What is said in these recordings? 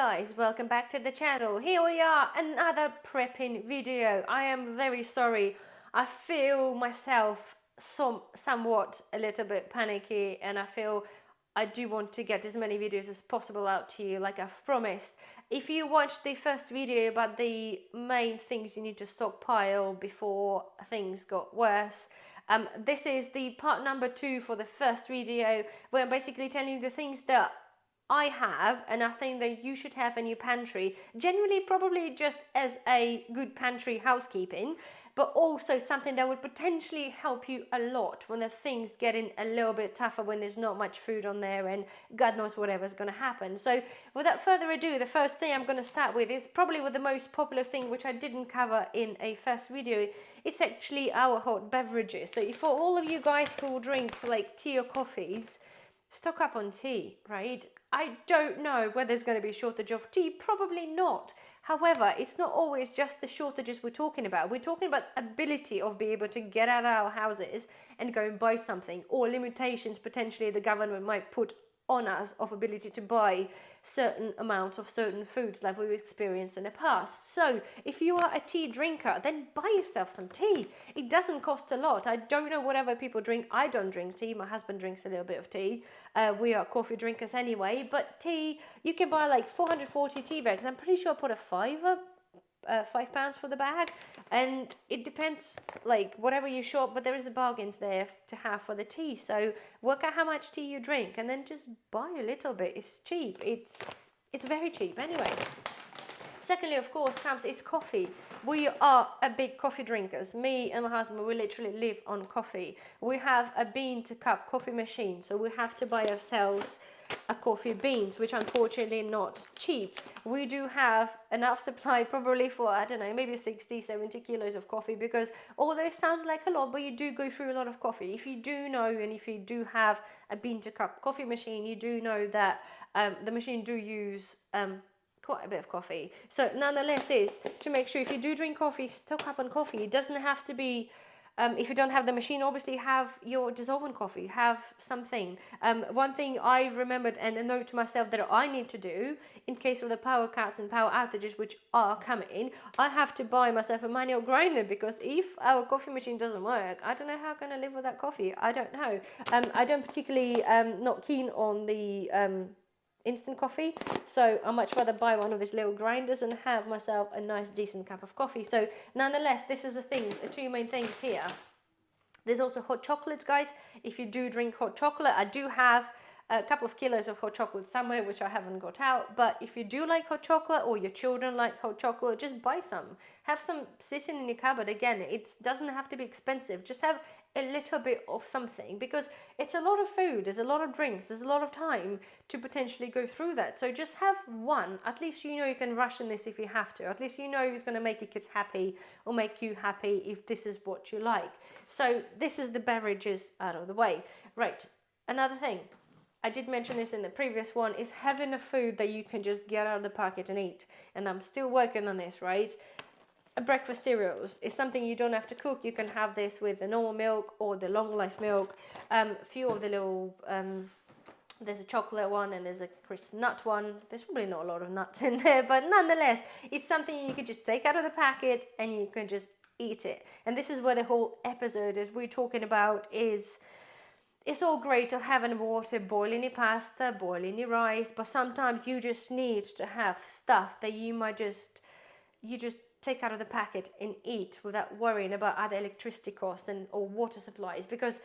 guys, welcome back to the channel. Here we are, another prepping video. I am very sorry. I feel myself somewhat a little bit panicky, and I feel I do want to get as many videos as possible out to you like I've promised. If you watched the first video about the main things you need to stockpile before things got worse, this is the part number 2 for the first video, where I'm basically telling you the things that I have and I think that you should have in your pantry, generally probably just as a good pantry housekeeping, but also something that would potentially help you a lot when the things getting a little bit tougher, when there's not much food on there and God knows whatever's going to happen. So without further ado, the first thing I'm going to start with is probably with the most popular thing, which I didn't cover in a first video. It's actually our hot beverages. So for all of you guys who drink like tea or coffees, stock up on tea, right? I don't know whether there's going to be a shortage of tea, probably not. However, it's not always just the shortages we're talking about. We're talking about ability of being able to get out of our houses and go and buy something, or limitations potentially the government might put on us of ability to buy certain amounts of certain foods like we've experienced in the past. So if you are a tea drinker, then buy yourself some tea. It doesn't cost a lot. I don't know whatever people drink. I don't drink tea. My husband drinks a little bit of tea. We are coffee drinkers anyway, but tea, you can buy like 440 tea bags. I'm pretty sure I put a £5 for the bag, and it depends like whatever you shop, but there is a bargains there to have for the tea. So work out how much tea you drink and then just buy a little bit. It's cheap. It's very cheap anyway. Secondly, of course, comes is coffee. We are a big coffee drinkers. Me and my husband, we literally live on coffee. We have a bean to cup coffee machine, so we have to buy ourselves a coffee beans, which unfortunately not cheap. We do have enough supply probably for, I don't know, maybe 60-70 kilos of coffee, because although it sounds like a lot, but you do go through a lot of coffee. If you do know, and if you do have a bean to cup coffee machine, you do know that the machine do use quite a bit of coffee. So nonetheless, is to make sure if you do drink coffee, stock up on coffee. It doesn't have to be if you don't have the machine, obviously have your dissolving coffee, have something. One thing I remembered and a note to myself that I need to do in case of the power cuts and power outages which are coming, I have to buy myself a manual grinder, because if our coffee machine doesn't work, I don't know how I'm going to live without coffee. I don't know. I don't particularly not keen on the instant coffee, so I much rather buy one of these little grinders and have myself a nice decent cup of coffee. So nonetheless, this is the two main things here. There's also hot chocolates, guys. If you do drink hot chocolate, I do have a couple of kilos of hot chocolate somewhere which I haven't got out, but if you do like hot chocolate, or your children like hot chocolate, just buy some. Have some sitting in your cupboard. Again, it doesn't have to be expensive. Just have a little bit of something, because it's a lot of food, there's a lot of drinks, there's a lot of time to potentially go through that. So just have one. At least you know you can ration this if you have to. At least you know it's going to make your kids happy or make you happy if this is what you like. So this is the beverages out of the way. Right, another thing, I did mention this in the previous one, is having a food that you can just get out of the packet and eat. And I'm still working on this, right? Breakfast cereals is something you don't have to cook. You can have this with the normal milk or the long life milk. A few of the little, there's a chocolate one and there's a crisp nut one. There's probably not a lot of nuts in there, but nonetheless, it's something you can just take out of the packet and you can just eat it. And this is where the whole episode is we're talking about is, it's all great of having water, boiling your pasta, boiling your rice, but sometimes you just need to have stuff that you just take out of the packet and eat without worrying about other electricity costs or water supplies, because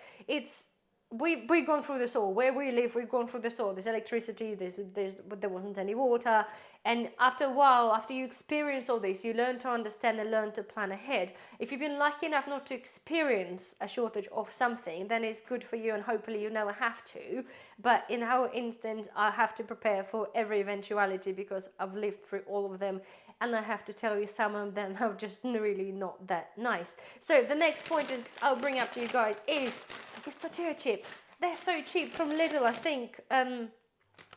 we've gone through this all. Where we live, we've gone through this all. There's electricity, there wasn't any water, and after a while, after you experience all this, you learn to understand and learn to plan ahead. If you've been lucky enough not to experience a shortage of something, then it's good for you, and hopefully you never have to. But in our instance, I have to prepare for every eventuality, because I've lived through all of them. And I have to tell you, some of them are just really not that nice. So the next point is I'll bring up to you guys is tortilla chips. They're so cheap from Lidl. I think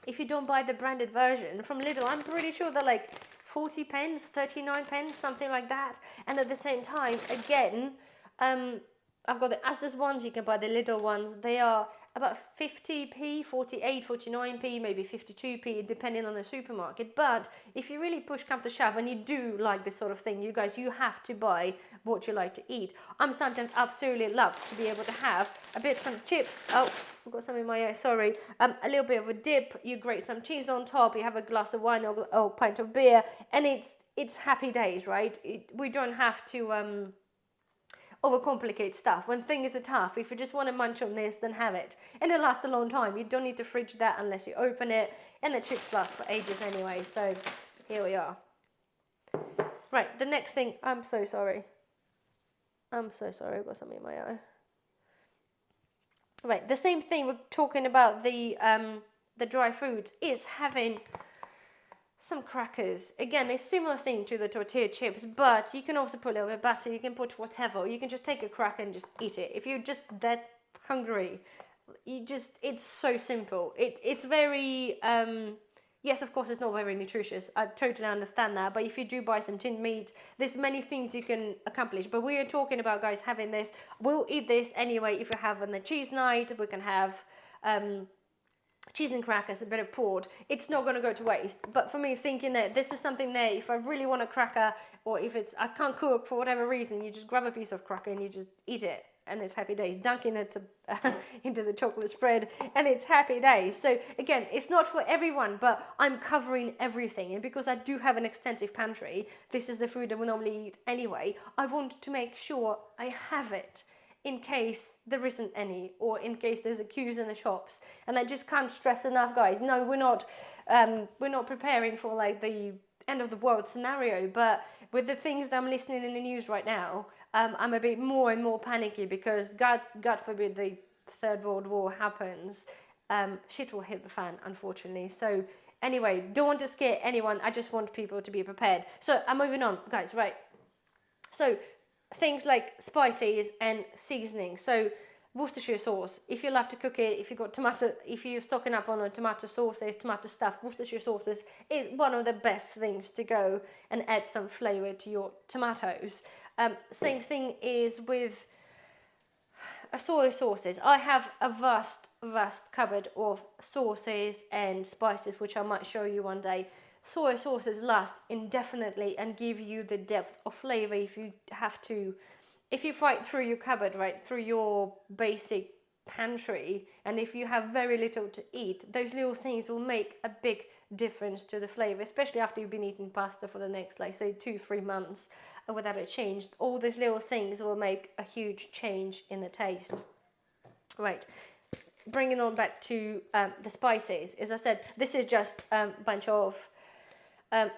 if you don't buy the branded version from Lidl, I'm pretty sure they're like 40 pence, 39 pence, something like that. And at the same time, again, I've got the Asda's ones. You can buy the Lidl ones. They are about 50p, 48, 49p, maybe 52p, depending on the supermarket. But if you really push come to shove and you do like this sort of thing, you guys, you have to buy what you like to eat. I'm sometimes absolutely love to be able to have a bit some chips. Oh, I've got some in my eye, sorry. A little bit of a dip, you grate some cheese on top, you have a glass of wine or a pint of beer, and it's happy days, right? We don't have to overcomplicate stuff. When things are tough, if you just want to munch on this, then have it. And it lasts a long time. You don't need to fridge that unless you open it. And the chips last for ages anyway. So here we are. Right, the next thing. I'm so sorry. I've got something in my eye. Right, the same thing we're talking about the dry foods is having some crackers. Again, a similar thing to the tortilla chips, but you can also put a little bit of butter, you can put whatever, you can just take a cracker and just eat it. If you're just that hungry, it's so simple. It's very, yes, of course, it's not very nutritious. I totally understand that, but if you do buy some tinned meat, there's many things you can accomplish. But we are talking about, guys, having this. We'll eat this anyway if you're having the cheese night. We can have cheese and crackers, a bit of port. It's not going to go to waste. But for me, thinking that this is something that if I really want a cracker, or if I can't cook for whatever reason, you just grab a piece of cracker and you just eat it, and it's happy days. Dunking it into the chocolate spread, and it's happy days. So again, it's not for everyone, but I'm covering everything. And because I do have an extensive pantry, this is the food that we normally eat anyway, I want to make sure I have it in case there isn't any, or in case there's a queues in the shops. And I just can't stress enough, guys. No, we're not preparing for like the end of the world scenario, but with the things that I'm listening in the news right now, I'm a bit more and more panicky, because God forbid the Third World War happens, shit will hit the fan, unfortunately. So anyway, don't want to scare anyone. I just want people to be prepared. So I'm moving on, guys. Right. So things like spices and seasoning. So Worcestershire sauce, if you love to cook it, if you've got tomato, if you're stocking up on a tomato sauces, tomato stuff, Worcestershire sauces is one of the best things to go and add some flavour to your tomatoes. Same thing is with soy sauces. I have a vast cupboard of sauces and spices, which I might show you one day. Soy sauces last indefinitely and give you the depth of flavour if you fight through your cupboard, right, through your basic pantry, and if you have very little to eat, those little things will make a big difference to the flavour, especially after you've been eating pasta for the next, like, say, 2-3 months without it changed. All these little things will make a huge change in the taste. Right. Bringing on back to the spices, as I said, this is just a bunch of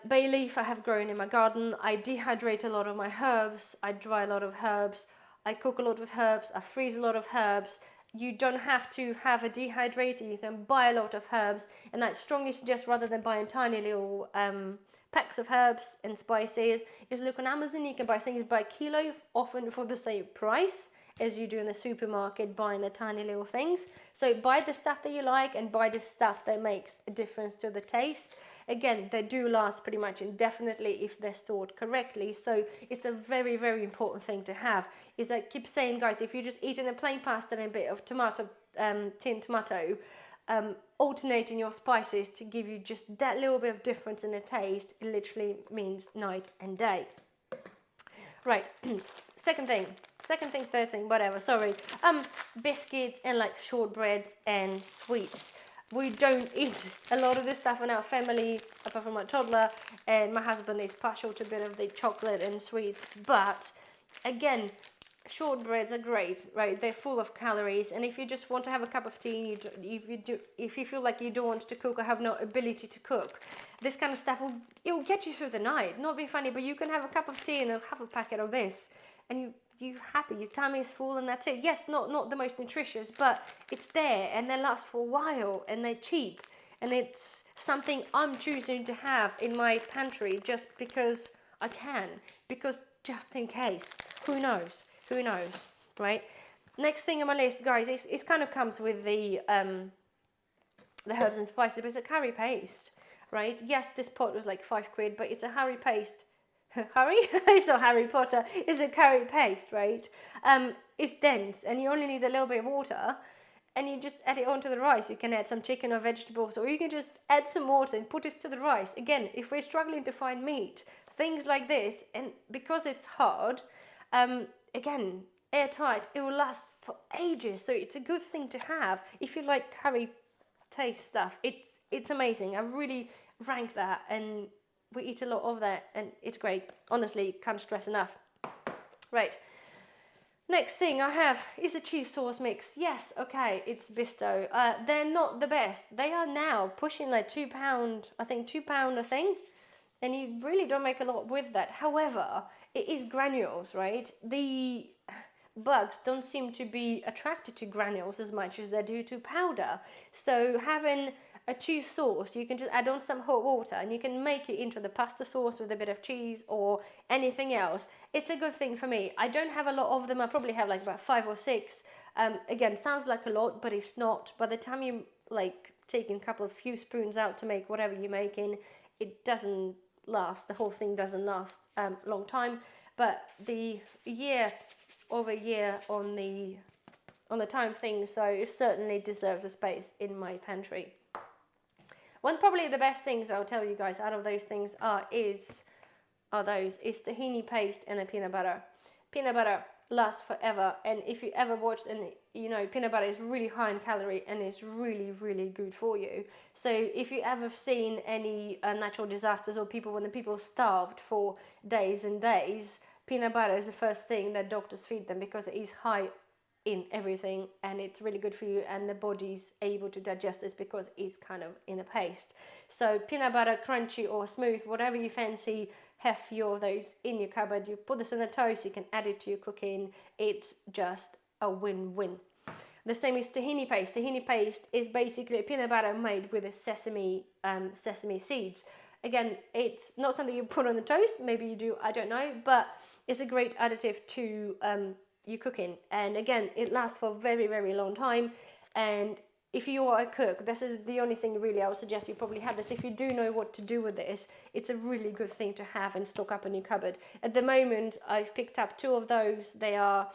bay leaf I have grown in my garden. I dehydrate a lot of my herbs. I dry a lot of herbs. I cook a lot with herbs. I freeze a lot of herbs. You don't have to have a dehydrator. You can buy a lot of herbs. And I strongly suggest, rather than buying tiny little packs of herbs and spices, is look on Amazon. You can buy things by kilo, often for the same price as you do in the supermarket buying the tiny little things. So buy the stuff that you like and buy the stuff that makes a difference to the taste. Again, they do last pretty much indefinitely if they're stored correctly. So it's a very, very important thing to have. Is I keep saying, guys, if you're just eating a plain pasta and a bit of tomato, tinned tomato, alternating your spices to give you just that little bit of difference in the taste, it literally means night and day. Right, third thing, whatever, sorry. Biscuits and like shortbreads and sweets. We don't eat a lot of this stuff in our family, apart from my toddler, and my husband is partial to a bit of the chocolate and sweets. But again, shortbreads are great, right? They're full of calories, and if you just want to have a cup of tea, if you feel like you don't want to cook or have no ability to cook, this kind of stuff will get you through the night. Not be funny, but you can have a cup of tea and have a packet of this, and you're happy, your tummy is full, and that's it. Yes, not the most nutritious, but it's there, and they last for a while, and they're cheap, and it's something I'm choosing to have in my pantry just because I can, because just in case, who knows, right? Next thing on my list, guys, it kind of comes with the herbs and spices, but it's a curry paste, right? Yes, this pot was like £5, but it's a curry paste. Harry? It's not Harry Potter. It's a curry paste, right? It's dense, and you only need a little bit of water, and you just add it onto the rice. You can add some chicken or vegetables, or you can just add some water and put it to the rice. Again, if we're struggling to find meat, things like this, and because it's hard, again, airtight, it will last for ages. So it's a good thing to have if you like curry taste stuff. It's amazing. I really rank that, and we eat a lot of that, and it's great. Honestly, can't stress enough. Right. Next thing I have is a cheese sauce mix. Yes, okay, it's Bisto. They're not the best. They are now pushing like £2, I think £2 a thing, and you really don't make a lot with that. However, it is granules, right? The bugs don't seem to be attracted to granules as much as they do to powder. So having a cheese sauce, you can just add on some hot water and you can make it into the pasta sauce with a bit of cheese or anything else. It's a good thing for me. I don't have a lot of them. I probably have like about 5 or 6. Again, sounds like a lot, but it's not. By the time you like taking a few spoons out to make whatever you're making, it doesn't last. The whole thing doesn't last a long time. But the over a year on the time thing, so it certainly deserves a space in my pantry. One probably the best things I'll tell you guys out of those things is tahini paste and the peanut butter. Peanut butter lasts forever, and if you ever watched, and you know, peanut butter is really high in calorie and it's really, really good for you. So if you ever seen any natural disasters or when the people starved for days and days, peanut butter is the first thing that doctors feed them because it is high in everything, and it's really good for you, and the body's able to digest this because it's kind of in a paste. So peanut butter, crunchy or smooth, whatever you fancy, have few of those in your cupboard. You put this on a toast, you can add it to your cooking. It's just a win-win. The same is tahini paste. Tahini paste is basically peanut butter made with a sesame seeds. Again, it's not something you put on the toast. Maybe you do, I don't know, but it's a great additive to your cooking, and again, it lasts for a very, very long time. And if you are a cook, this is the only thing really I would suggest you probably have this. If you do know what to do with this, it's a really good thing to have and stock up in your cupboard. At the moment, I've picked up 2 of those. They are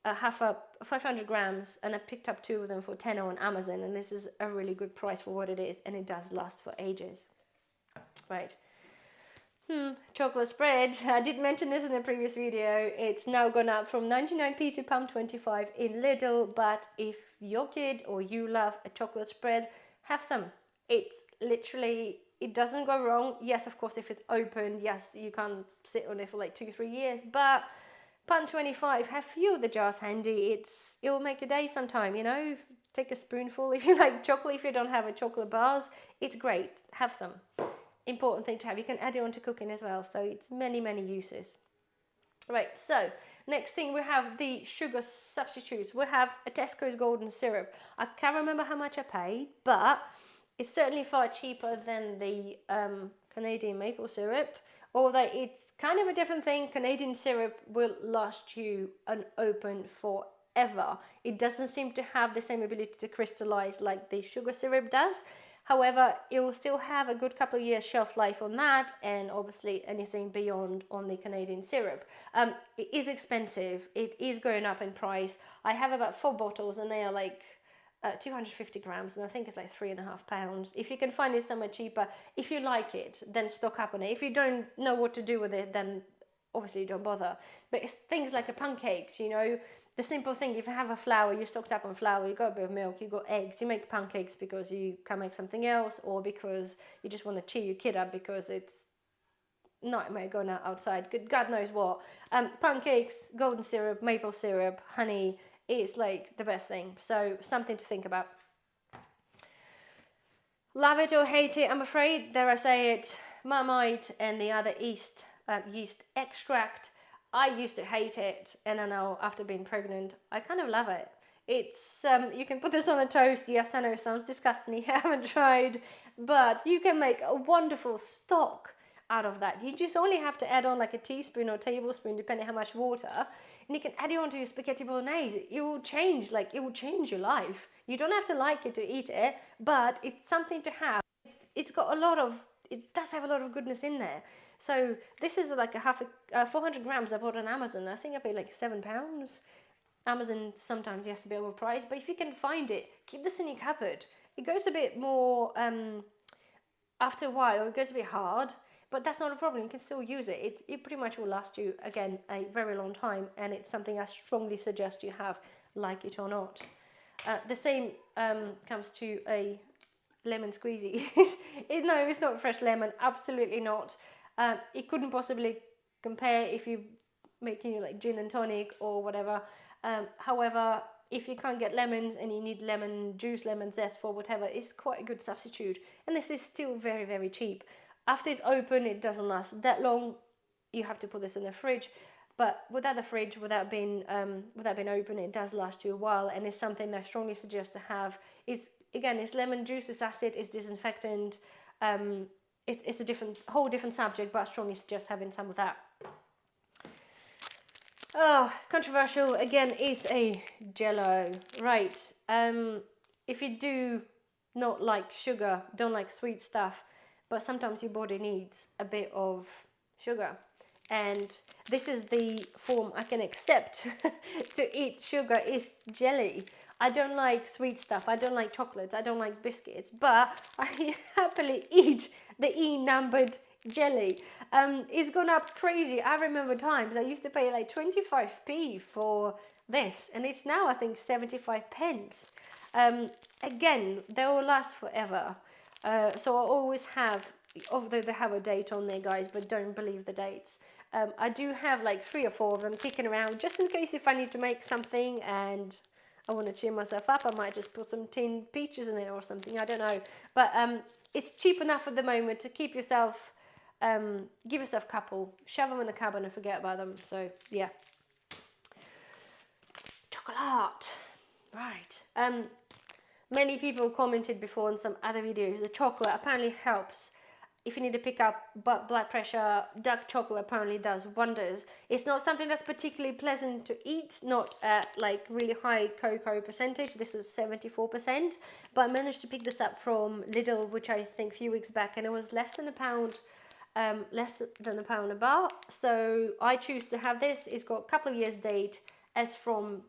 500 grams, and I picked up 2 of them for £10 on Amazon, and this is a really good price for what it is, and it does last for ages. Right. Chocolate spread. I did mention this in the previous video. It's now gone up from 99p to £1.25 in Lidl, but if your kid or you love a chocolate spread, have some. It's literally, it doesn't go wrong. Yes, of course, if it's opened, yes, you can't sit on it for like 2-3 years, but £1.25, have few of the jars handy. It will make a day sometime, you know. Take a spoonful if you like chocolate. If you don't have a chocolate bars, it's great. Have some. Important thing to have. You can add it on to cooking as well, so it's many, many uses. Right, so next thing we have the sugar substitutes. We have a Tesco's golden syrup. I can't remember how much I paid, but it's certainly far cheaper than the Canadian maple syrup, although it's kind of a different thing. Canadian syrup will last you unopened forever. It doesn't seem to have the same ability to crystallize like the sugar syrup does. However, it will still have a good couple of years shelf life on that, and obviously anything beyond on the Canadian syrup. It is expensive. It is going up in price. I have about 4 bottles, and they are like 250 grams, and I think it's like £3.50. If you can find it somewhere cheaper, if you like it, then stock up on it. If you don't know what to do with it, then obviously don't bother. But it's things like a pancakes, you know. The simple thing, if you have a flour, you're stocked up on flour, you've got a bit of milk, you've got eggs, you make pancakes because you can't make something else, or because you just want to cheer your kid up because it's nightmare going outside, God knows what. Pancakes, golden syrup, maple syrup, honey, it's like the best thing. So something to think about. Love it or hate it, I'm afraid, dare I say it, Marmite and the other yeast extract. I used to hate it, and I know after being pregnant, I kind of love it. It's, you can put this on a toast. Yes, I know it sounds disgusting, you haven't tried, but you can make a wonderful stock out of that. You just only have to add on like a teaspoon or tablespoon, depending how much water, and you can add it onto your spaghetti bolognese. It will change your life. You don't have to like it to eat it, but it's something to have. It does have a lot of goodness in there. So this is like 400 grams I bought on Amazon. I think I paid like £7. Amazon sometimes has to be overpriced, but if you can find it, keep this in your cupboard. It goes a bit more, after a while, it goes a bit hard, but that's not a problem. You can still use it. It pretty much will last you, again, a very long time, and it's something I strongly suggest you have, like it or not. The same comes to a lemon squeezy. No, it's not fresh lemon, absolutely not. It couldn't possibly compare if you making like gin and tonic or whatever. However, if you can't get lemons and you need lemon juice, lemon zest for whatever, it's quite a good substitute. And this is still very, very cheap. After it's open, it doesn't last that long. You have to put this in the fridge. But without the fridge, without being open, it does last you a while, and it's something I strongly suggest to have. It's lemon juice, it's acid, it's disinfectant. It's a whole different subject, but I strongly suggest having some of that. Oh, controversial again is a Jello, right? If you do not like sugar, don't like sweet stuff, but sometimes your body needs a bit of sugar, and this is the form I can accept to eat sugar, is jelly. I don't like sweet stuff, I don't like chocolates, I don't like biscuits, but I happily eat the E-numbered jelly. It's gone up crazy. I remember times I used to pay like 25p for this, and it's now I think 75 pence. Again, they will last forever. So I always have, although they have a date on there, guys, but don't believe the dates. I do have like 3 or 4 of them kicking around, just in case if I need to make something and I want to cheer myself up. I might just put some tinned peaches in it or something, I don't know. But it's cheap enough at the moment to keep yourself, give yourself a couple, shove them in the cupboard and forget about them. So yeah. Chocolate, right. Many people commented before on some other videos, the chocolate apparently helps if you need to pick up blood pressure. Dark chocolate apparently does wonders. It's not something that's particularly pleasant to eat, not at like really high cocoa percentage. This is 74%, but I managed to pick this up from Lidl, which I think a few weeks back, and it was less than a pound a bar. So I choose to have this. It's got a couple of years date, as from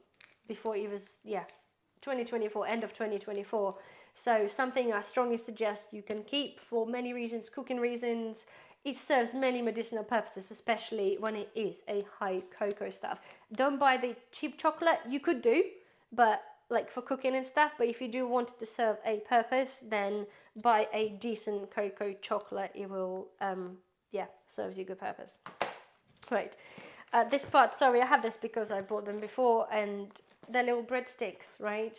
before it was, 2024, end of 2024. So something I strongly suggest you can keep for many reasons, cooking reasons. It serves many medicinal purposes, especially when it is a high cocoa stuff. Don't buy the cheap chocolate. You could do, but like for cooking and stuff. But if you do want it to serve a purpose, then buy a decent cocoa chocolate. It will, serves you a good purpose. Right. This part, sorry, I have this because I bought them before, and they're little breadsticks, right?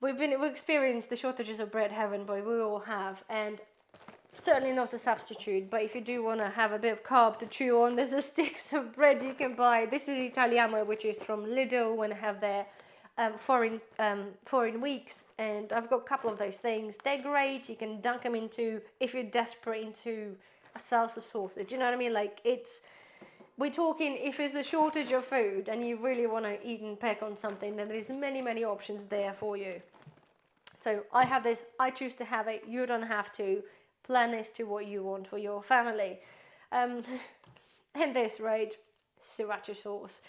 We've experienced the shortages of bread, haven't we? We all have, and certainly not a substitute. But if you do want to have a bit of carb to chew on, there's a sticks of bread you can buy. This is Italiano, which is from Lidl, when they have their foreign weeks, and I've got a couple of those things. They're great. You can dunk them into, if you're desperate, into a salsa sauce. Do you know what I mean? Like, we're talking, if there's a shortage of food and you really want to eat and peck on something, then there's many, many options there for you. So I have this, I choose to have it. You don't have to. Plan as to what you want for your family. And this, right, sriracha sauce.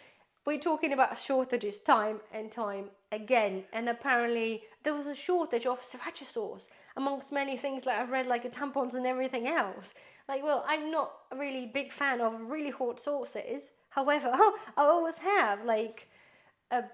We're talking about shortages time and time again, and apparently there was a shortage of sriracha sauce amongst many things, like I've read, like tampons and everything else. Like, well, I'm not a really big fan of really hot sauces. However, I always have like a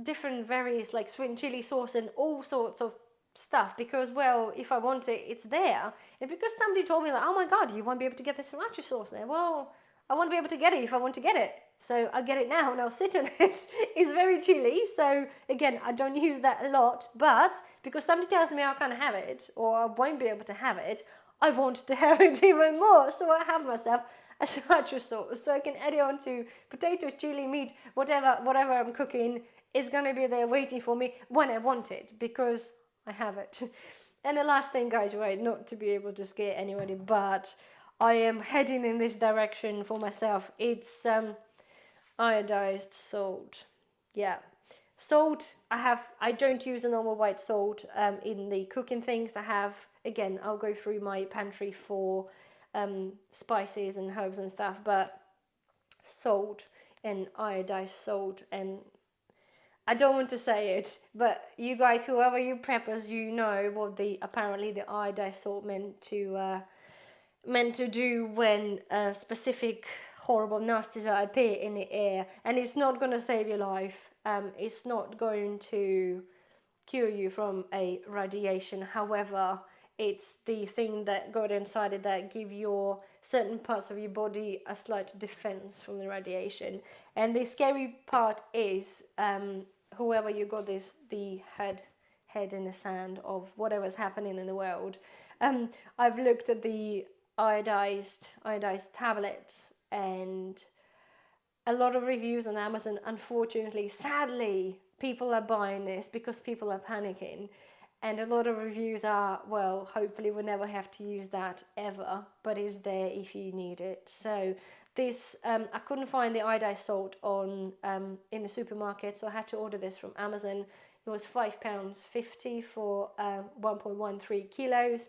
different various like sweet and chili sauce and all sorts of stuff, because, well, if I want it, it's there. And because somebody told me, like, oh my god, you won't be able to get the sriracha sauce there. Well, I won't be able to get it if I want to get it. So I get it now and I'll sit on it. It's very chilly, so again, I don't use that a lot, but because somebody tells me I can't have it or I won't be able to have it, I want to have it even more. So I have myself a sriracha sauce, so I can add it on to potatoes, chili, meat, whatever I'm cooking. It's gonna be there waiting for me when I want it, because I have it. And the last thing, guys, right, not to be able to scare anybody, but I am heading in this direction for myself. It's iodized salt. Yeah, salt. I don't use a normal white salt in the cooking things. I have, again, I'll go through my pantry for spices and herbs and stuff, but salt and iodized salt. And I don't want to say it, but you guys, whoever you preppers, you know what the apparently the iodized salt meant to do when specific horrible nasties appear in the air. And it's not going to save your life. It's not going to cure you from a radiation. However, it's the thing that got inside it that give your certain parts of your body a slight defense from the radiation. And the scary part is whoever you got the head in the sand of whatever's happening in the world. I've looked at the iodized tablets, and a lot of reviews on Amazon. Unfortunately, sadly, people are buying this because people are panicking, and a lot of reviews are, well, hopefully we'll never have to use that ever, but it's there if you need it. So this I couldn't find the iodized salt on in the supermarket, so I had to order this from Amazon. It was £5.50 for 1.13 kilos.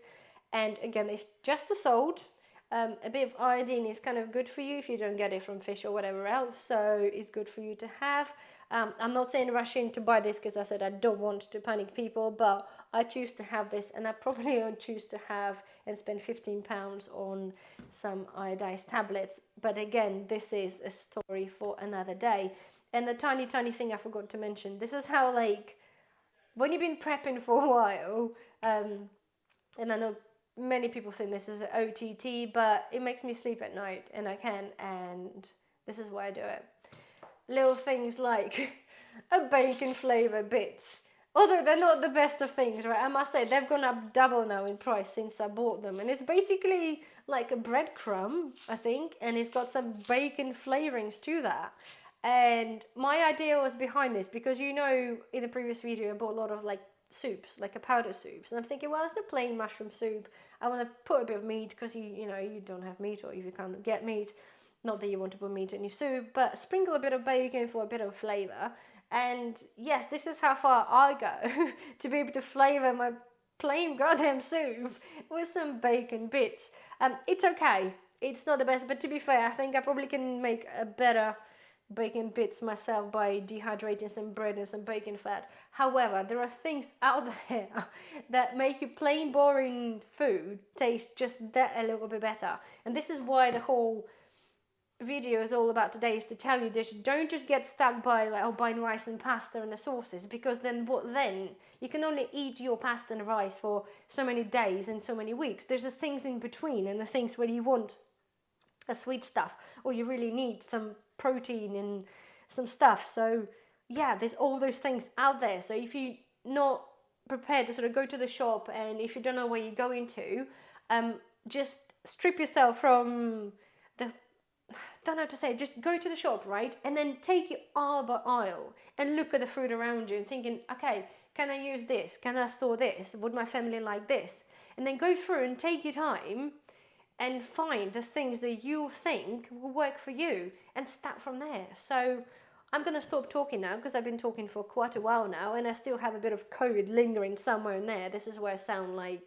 And again, it's just the salt. A bit of iodine is kind of good for you if you don't get it from fish or whatever else, so it's good for you to have. I'm not saying rush in to buy this because I said I don't want to panic people, but I choose to have this, and I probably don't choose to have and spend £15 on some iodized tablets. But again, this is a story for another day. And the tiny thing I forgot to mention, this is how, like, when you've been prepping for a while, and I know many people think this is an OTT, but it makes me sleep at night, and I can, and this is why I do it. Little things like a bacon flavour bits, although they're not the best of things, right? I must say, they've gone up double now in price since I bought them, and it's basically like a breadcrumb, I think, and it's got some bacon flavourings to that. And my idea was behind this because, you know, in the previous video I bought a lot of like soups, like a powder soups, and I'm thinking, well, it's a plain mushroom soup. I want to put a bit of meat because you know you don't have meat, or if you can't get meat, not that you want to put meat in your soup, but sprinkle a bit of bacon for a bit of flavour. And yes, this is how far I go to be able to flavour my plain goddamn soup with some bacon bits. It's okay, it's not the best, but to be fair, I think I probably can make a better bacon bits myself by dehydrating some bread and some bacon fat. However, there are things out there that make your plain boring food taste just that a little bit better. And this is why the whole video is all about today, is to tell you that you don't just get stuck by like, oh, buying rice and pasta and the sauces, because then what then? You can only eat your pasta and rice for so many days and so many weeks. There's the things in between, and the things where you want a sweet stuff, or you really need some protein and some stuff. So yeah, there's all those things out there. So if you're not prepared to sort of go to the shop, and if you don't know where you're going to, just strip yourself from the, don't know how to say it, just go to the shop, right? And then take it aisle by aisle and look at the food around you and thinking, okay, can I use this? Can I store this? Would my family like this? And then go through and take your time and find the things that you think will work for you and start from there. So I'm going to stop talking now because I've been talking for quite a while now, and I still have a bit of COVID lingering somewhere in there. This is where I sound like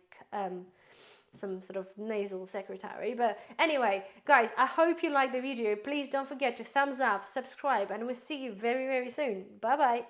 some sort of nasal secretary. But anyway, guys, I hope you liked the video. Please don't forget to thumbs up, subscribe, and we'll see you very, very soon. Bye-bye.